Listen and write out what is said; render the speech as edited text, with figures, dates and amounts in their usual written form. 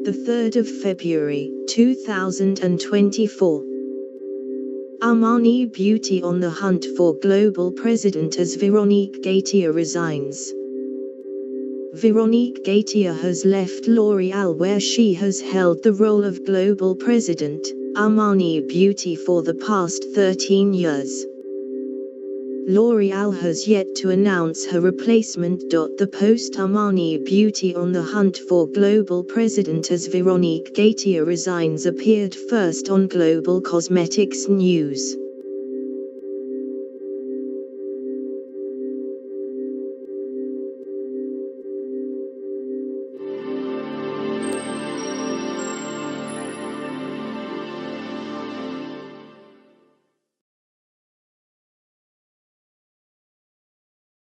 The 3rd of February, 2024. Armani Beauty on the hunt for global president as Veronique Gautier resigns. Veronique Gautier has left L'Oréal, where she has held the role of global president, Armani Beauty, for the past 13 years. L'Oréal has yet to announce her replacement. The post Armani Beauty on the hunt for global president as Veronique Gautier resigns appeared first on Global Cosmetics News.